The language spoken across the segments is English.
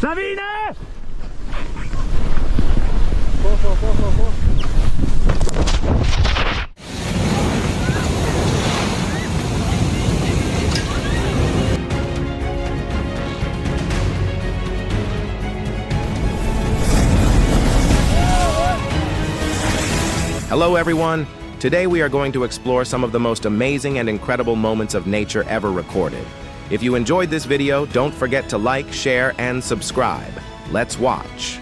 Lawine! Hello everyone! Today we are going to explore some of the most amazing and incredible moments of nature ever recorded. If you enjoyed this video, don't forget to like, share, and subscribe. Let's watch.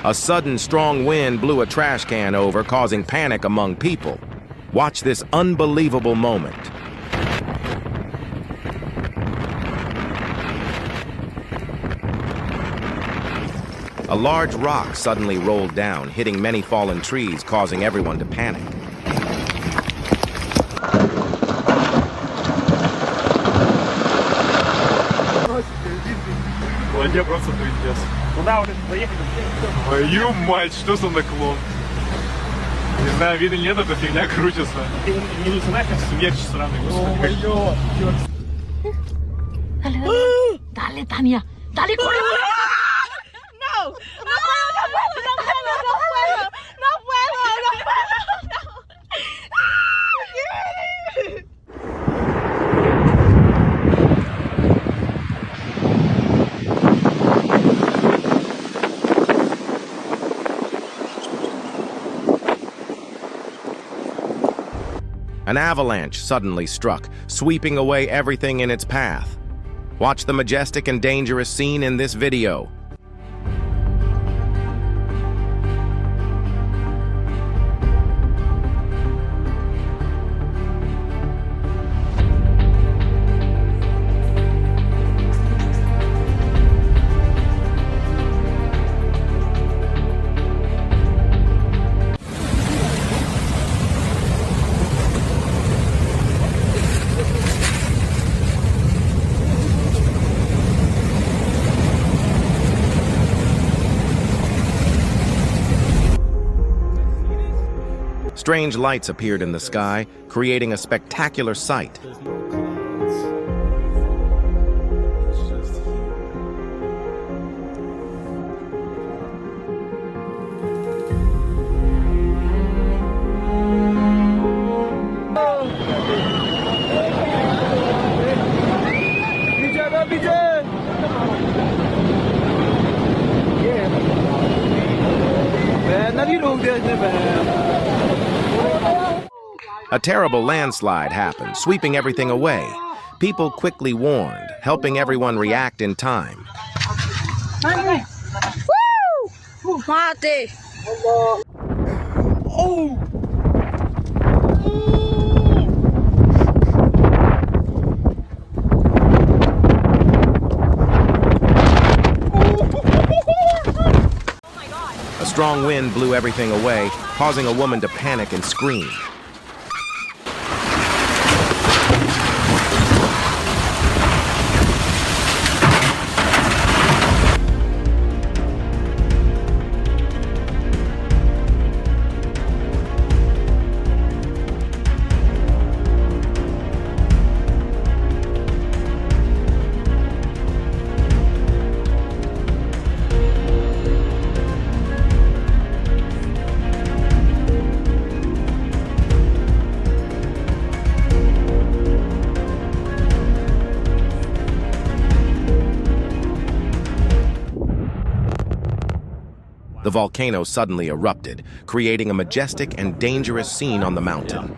A sudden strong wind blew a trash can over, causing panic among people. Watch this unbelievable moment. A large rock suddenly rolled down, hitting many fallen trees, causing everyone to panic. Просто пиздец. Куда уже поехали? Твою мать, что за наклон? Не знаю, видно нет, эта фигня крутится. Ты не знаешь, как смерч сраный, господи. Dale, Tania. Dale, corre. No. No puedo. An avalanche suddenly struck, sweeping away everything in its path. Watch the majestic and dangerous scene in this video. Strange lights appeared in the sky, creating a spectacular sight. A terrible landslide happened, sweeping everything away. People quickly warned, helping everyone react in time. Woo! Mate. Oh! A strong wind blew everything away, causing a woman to panic and scream. The volcano suddenly erupted, creating a majestic and dangerous scene on the mountain.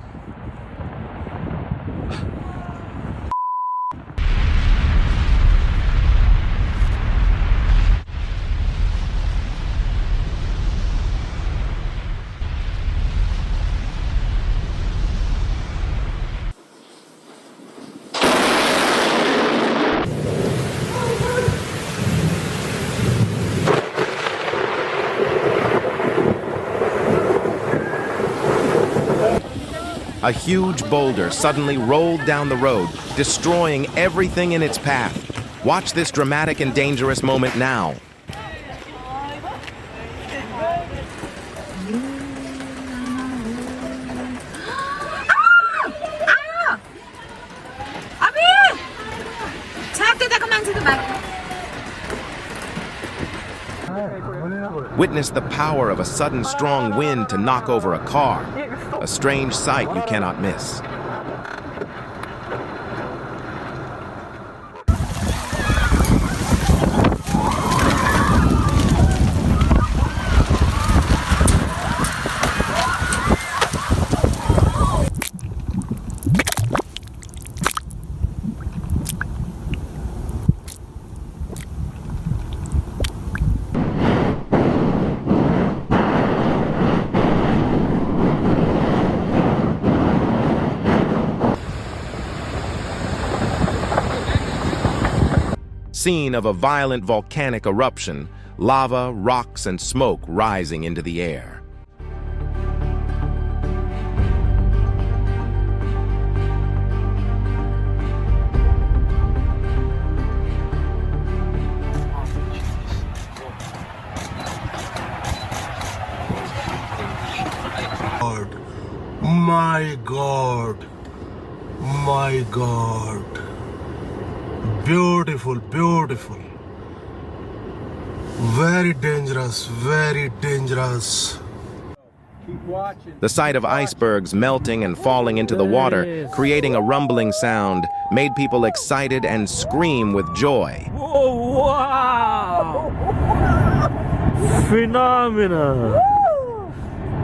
A huge boulder suddenly rolled down the road, destroying everything in its path. Watch this dramatic and dangerous moment now. Witness the power of a sudden strong wind to knock over a car. A strange sight you cannot miss. Scene of a violent volcanic eruption, lava, rocks, and smoke rising into the air. My God, my God, beautiful, beautiful, very dangerous, very dangerous. The sight of icebergs melting and falling into the water, creating a rumbling sound, made people excited and scream with joy. Oh, wow! Phenomena!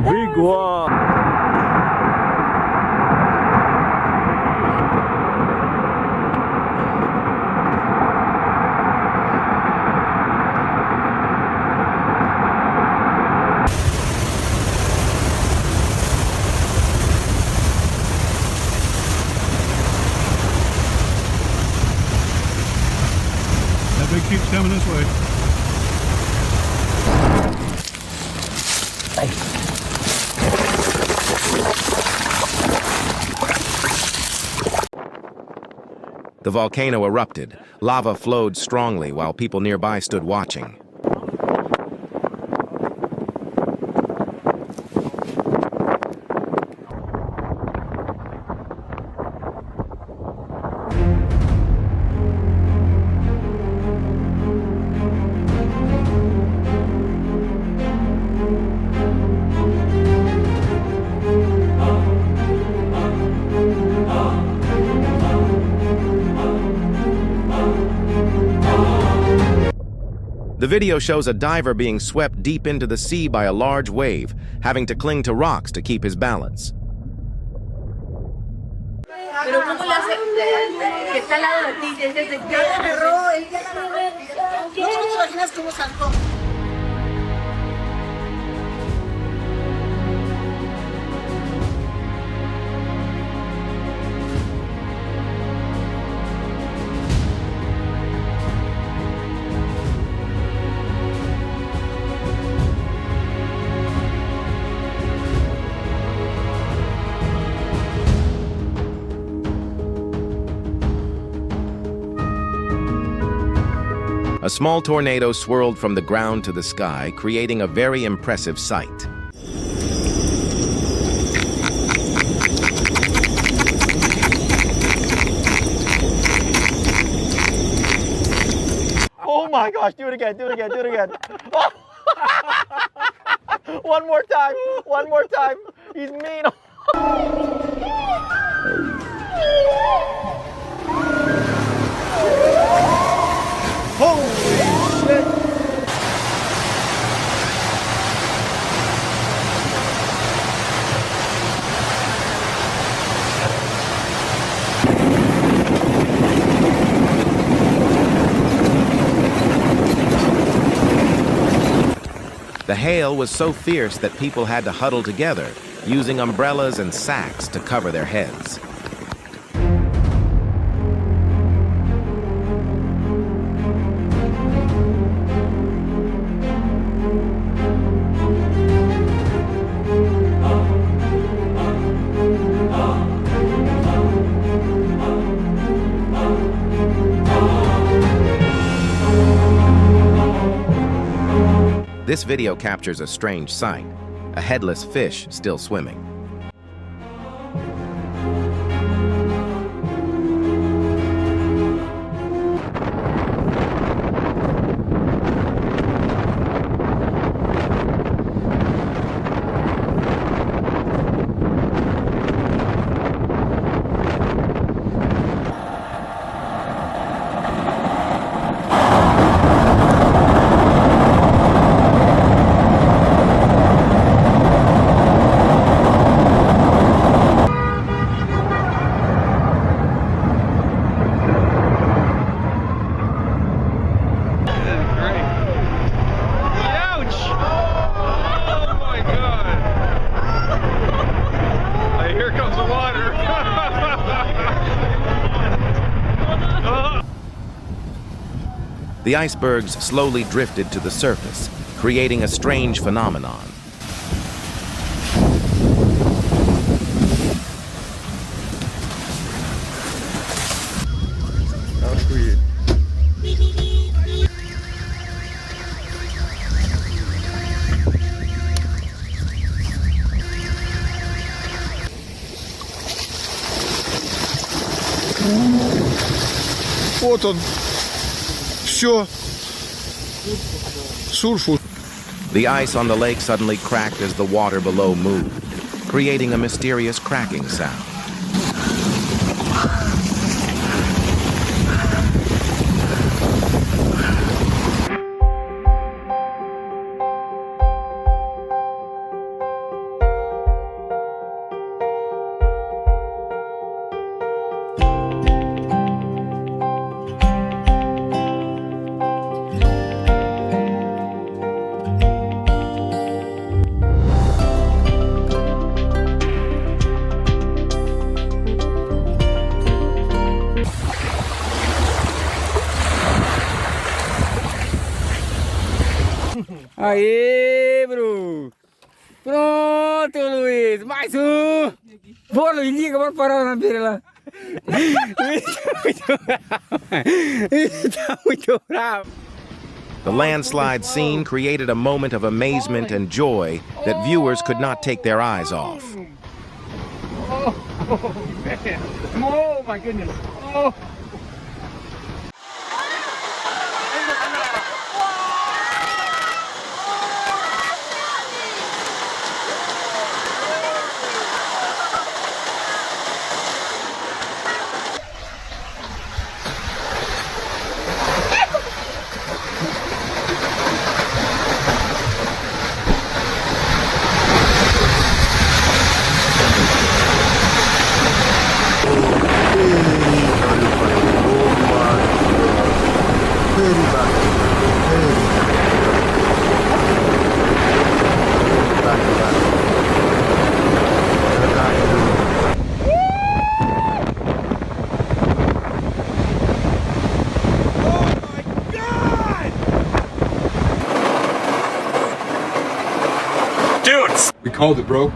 Big one! That big keeps coming this way. The volcano erupted. Lava flowed strongly while people nearby stood watching. The video shows a diver being swept deep into the sea by a large wave, having to cling to rocks to keep his balance. Pero ¿cómo le hace? Que está al lado de ti, desde que él agarró, él ya la agarró. ¿Qué? ¿No te imaginas cómo saltó? A small tornado swirled from the ground to the sky, creating a very impressive sight. Oh my gosh, do it again, do it again, do it again. Oh. One more time, he's mean. Holy shit! The hail was so fierce that people had to huddle together, using umbrellas and sacks to cover their heads. This video captures a strange sight, a headless fish still swimming. The icebergs slowly drifted to the surface, creating a strange phenomenon. Вот он. Все. Сурфу. The ice on the lake suddenly cracked as the water below moved, creating a mysterious cracking sound. Aí, Bru! Pronto, Luiz! Mais um! Boa, Luizinho, que eu vou parar na beira lá. Tá muito bravo. The landslide scene created a moment of amazement and joy that viewers could not take their eyes off. Oh my goodness. Oh. We called it, bro.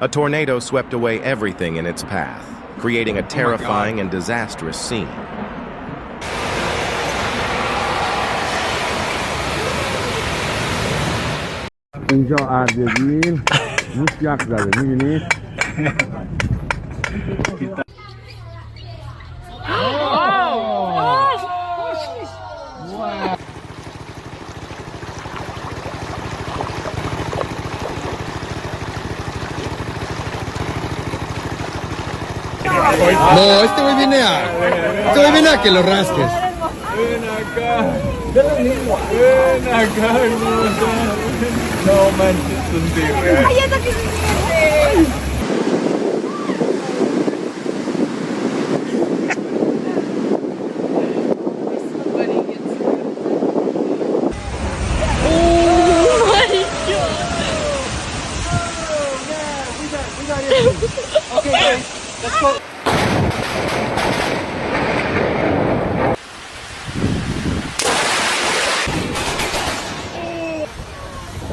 A tornado swept away everything in its path, creating a terrifying and disastrous scene. اینجا اردبیل موش یخ زده میبینید No, este güey viene a que lo rasques. Ven acá. Ven acá, hermosa. No manches, contigo.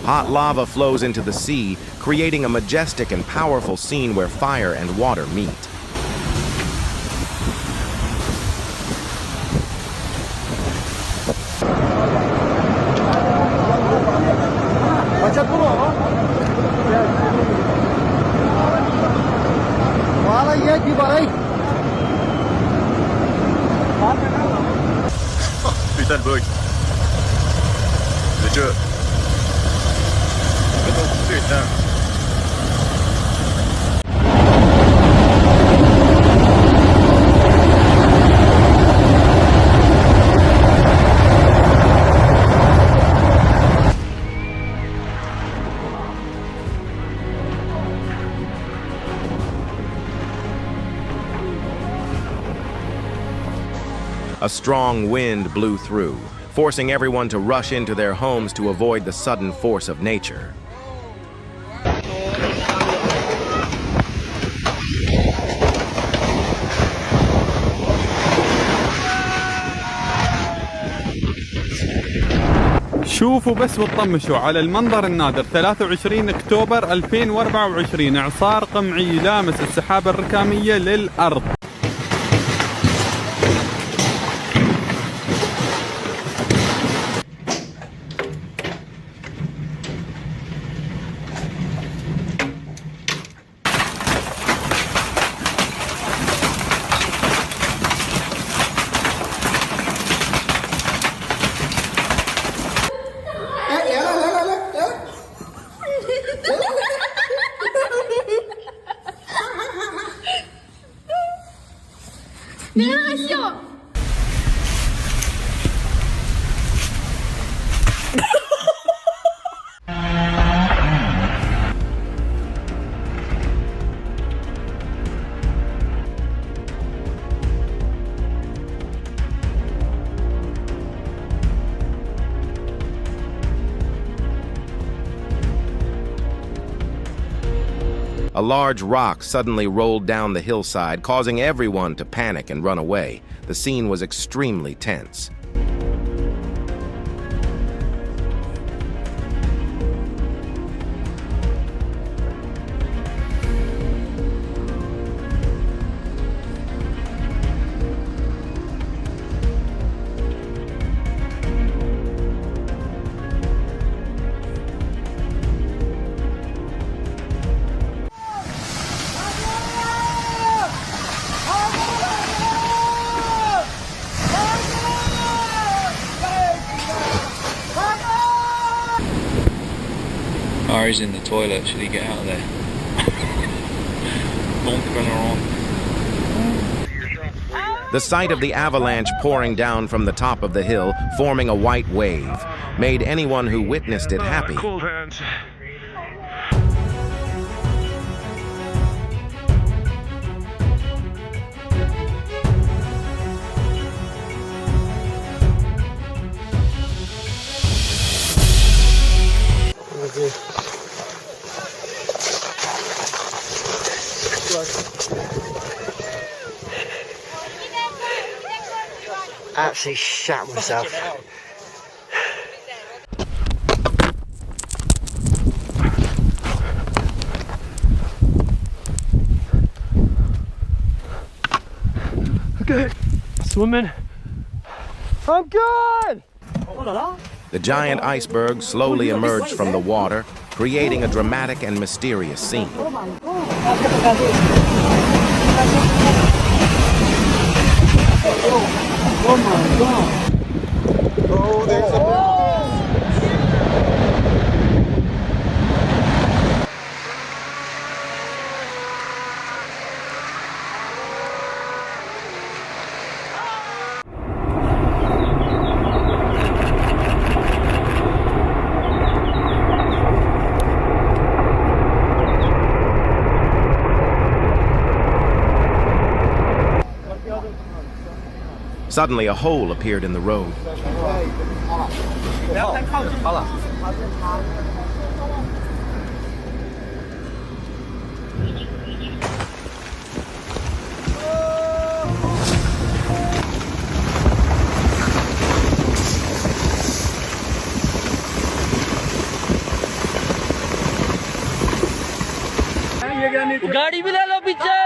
Hot lava flows into the sea, creating a majestic and powerful scene where fire and water meet. Putain de bug. Déjà. Putain. A strong wind blew through, forcing everyone to rush into their homes to avoid the sudden force of nature. شوفوا بس وطمشوا على المنظر النادر. 23 أكتوبر 2024 إعصار قمعي يلامس السحابة الركامية للأرض. A large rock suddenly rolled down the hillside, causing everyone to panic and run away. The scene was extremely tense. He's in the toilet. Should he get out of there? The sight of the avalanche pouring down from the top of the hill, forming a white wave, made anyone who witnessed it happy. Cold hands. Absolutely shat myself. Okay, swimming. I'm good! The giant iceberg slowly emerged from the water, creating a dramatic and mysterious scene. Oh my God! Oh, there's a... Suddenly, a hole appeared in the road. गाड़ी भी ले लो पीछे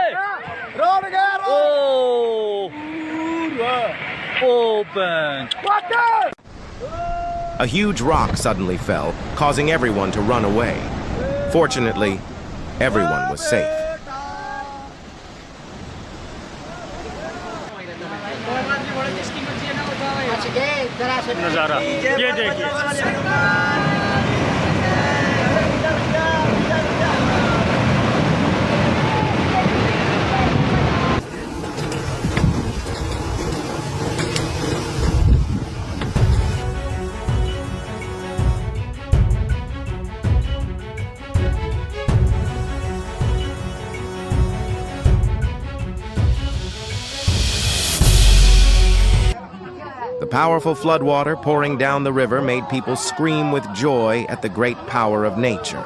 Open. A huge rock suddenly fell, causing everyone to run away. Fortunately, everyone was safe. नजारा ये देखिए The powerful floodwater pouring down the river made people scream with joy at the great power of nature.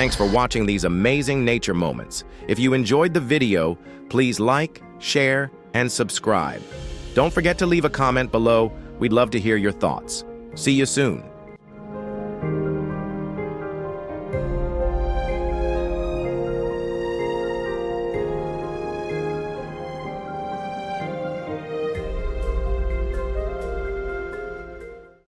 Thanks for watching these amazing nature moments. If you enjoyed the video, please like, share, and subscribe. Don't forget to leave a comment below. We'd love to hear your thoughts. See you soon.